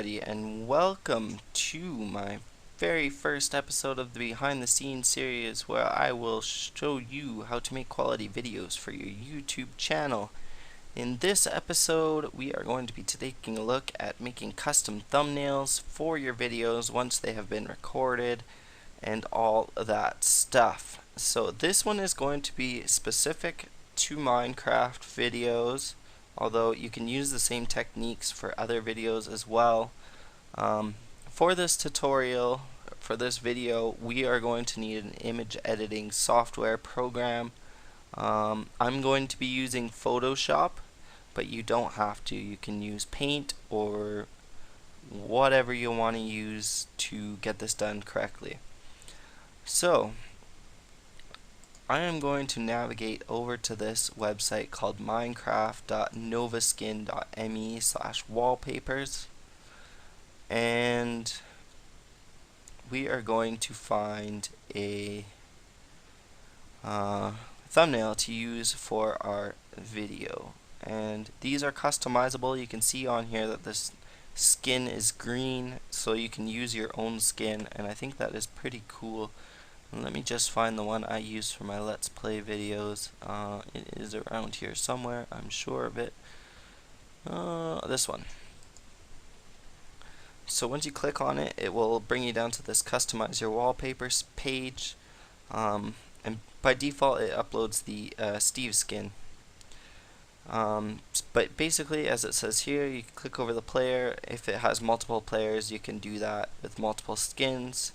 everybody, and welcome to my very first episode of the Behind the Scenes series where I will show you how to make quality videos for your YouTube channel. In this episode, we are going to be taking a look at making custom thumbnails for your videos once they have been recorded and all of that stuff. So this one is going to be specific to Minecraft videos, although you can use the same techniques for other videos as well. For this tutorial, for this video, we are going to need an image editing software program. I'm going to be using Photoshop, but you don't have to. You can use Paint or whatever you want to use to get this done correctly. So I am going to navigate over to this website called minecraft.novaskin.me/wallpapers, and we are going to find a thumbnail to use for our video. And these are customizable. You can see on here that this skin is green, so you can use your own skin, and I think that is pretty cool. Let me just find the one I use for my Let's Play videos. It is around here somewhere, I'm sure of it. This one. So once you click on it, it will bring you down to this Customize Your Wallpapers page. And by default, it uploads the Steve skin. But basically, as it says here, you can click over the player. If it has multiple players, you can do that with multiple skins.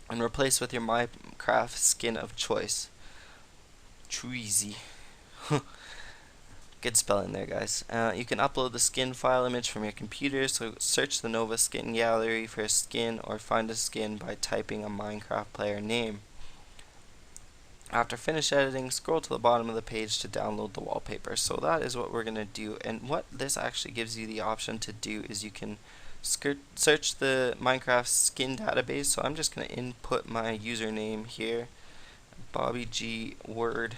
And replace with your Minecraft skin of choice. Too easy. Good spelling there, guys. You can upload the skin file image from your computer, so search the Nova Skin Gallery for a skin or find a skin by typing a Minecraft player name. After finish editing, scroll to the bottom of the page to download the wallpaper. So that is what we're going to do, and what this actually gives you the option to do is you can search the Minecraft skin database. So I'm just going to input my username here, Bobby G Word,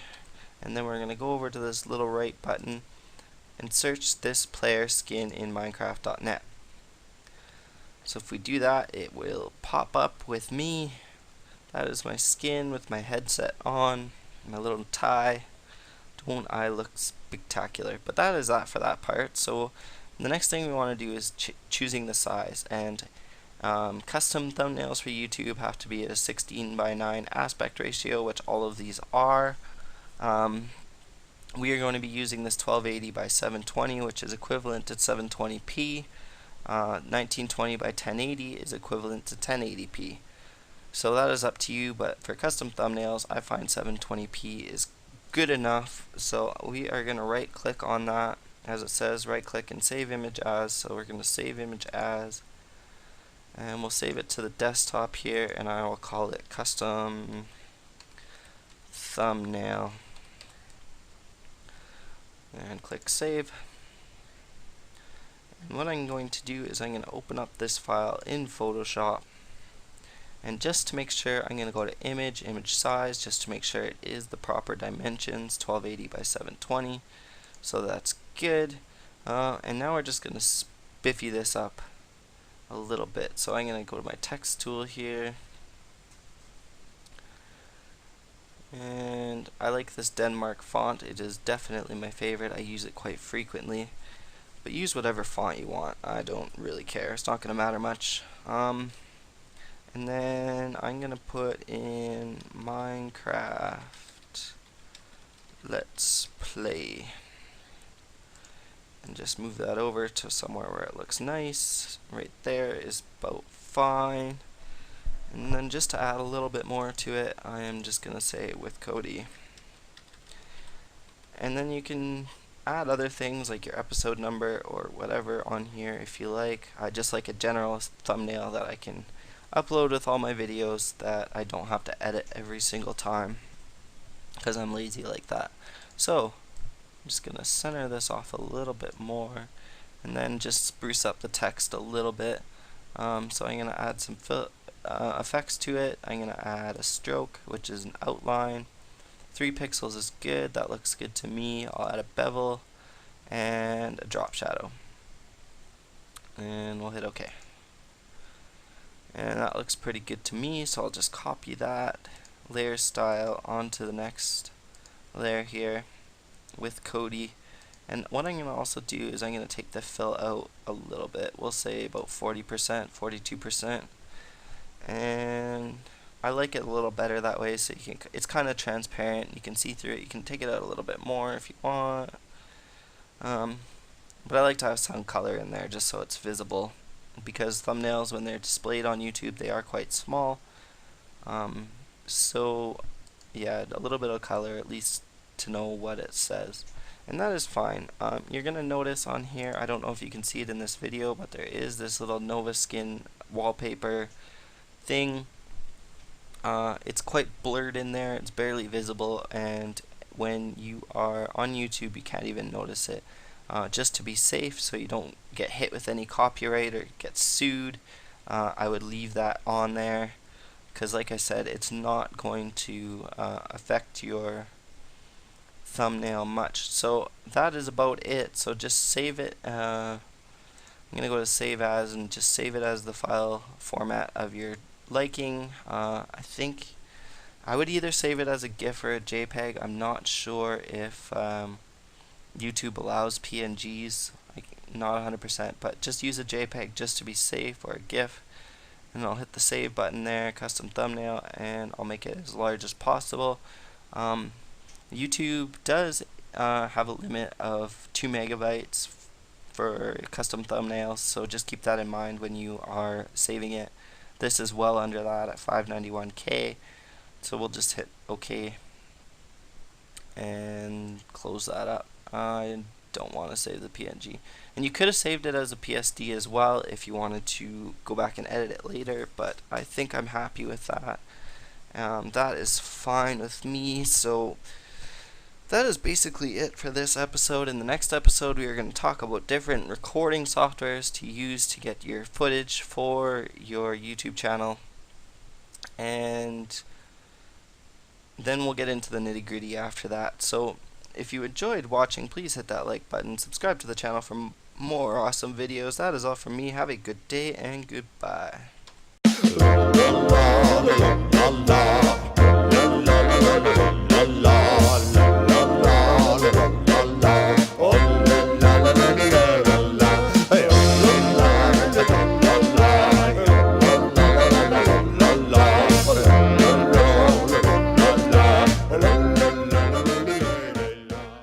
and then we're going to go over to this little right button and search this player skin in Minecraft.net. So if we do that, it will pop up with me. That is my skin with my headset on, my little tie. Don't I look spectacular? But that is that for that part. So the next thing we want to do is choosing the size, and custom thumbnails for YouTube have to be at a 16:9 aspect ratio, which all of these are. We are going to be using this 1280x720, which is equivalent to 720p. 1920x1080 is equivalent to 1080p. So that is up to you, but for custom thumbnails, I find 720p is good enough. So we are going to right click on that. As it says, right click and save image as. So we're going to save image as, and we'll save it to the desktop here, and I will call it custom thumbnail, and click save. And what I'm going to do is I'm going to open up this file in Photoshop, and just to make sure, I'm going to go to image size, just to make sure it is the proper dimensions, 1280x720. So that's good. And now we're just going to spiffy this up a little bit. So I'm going to go to my text tool here, and I like this Denmark font. It is definitely my favorite. I use it quite frequently, but use whatever font you want. I don't really care. It's not going to matter much. And then I'm going to put in Minecraft Let's Play, and just move that over to somewhere where it looks nice. Right there is about fine. And then just to add a little bit more to it, I am just going to say with Cody. And then you can add other things like your episode number or whatever on here if you like. I just like a general thumbnail that I can upload with all my videos that I don't have to edit every single time, because I'm lazy like that. So I'm just going to center this off a little bit more, and then just spruce up the text a little bit. So I'm going to add some effects to it. I'm going to add a stroke, which is an outline. 3 pixels is good. That looks good to me. I'll add a bevel and a drop shadow. and we'll hit OK. And that looks pretty good to me, so I'll just copy that layer style onto the next layer here with Cody. And what I'm going to also do is I'm going to take the fill out a little bit. We'll say about 40%, 42%. And I like it a little better that way, so you can, it's kind of transparent. You can see through it. You can take it out a little bit more if you want. But I like to have some color in there just so it's visible, because thumbnails, when they're displayed on YouTube, they are quite small. So yeah, a little bit of color at least to know what it says, and that is fine. You're gonna notice on here, I don't know if you can see it in this video, but there is this little Nova Skin wallpaper thing. It's quite blurred in there, it's barely visible, and when you are on YouTube you can't even notice it. Just to be safe, so you don't get hit with any copyright or get sued, I would leave that on there, because like I said, it's not going to affect your thumbnail much. So that is about it. So just save it. I'm gonna go to save as and just save it as the file format of your liking. I think I would either save it as a GIF or a JPEG. I'm not sure if YouTube allows PNGs, like not 100%, but just use a JPEG just to be safe, or a GIF, and I'll hit the save button there, custom thumbnail, and I'll make it as large as possible. YouTube does have a limit of 2 megabytes for custom thumbnails, so just keep that in mind when you are saving it. This is well under that at 591K, so we'll just hit OK and close that up. I don't want to save the PNG, and you could have saved it as a PSD as well if you wanted to go back and edit it later, but I think I'm happy with that. That is fine with me. So that is basically it for this episode. In the next episode, we are going to talk about different recording softwares to use to get your footage for your YouTube channel, and then we'll get into the nitty-gritty after that. So if you enjoyed watching, please hit that like button, subscribe to the channel for more awesome videos. That is all from me. Have a good day and goodbye.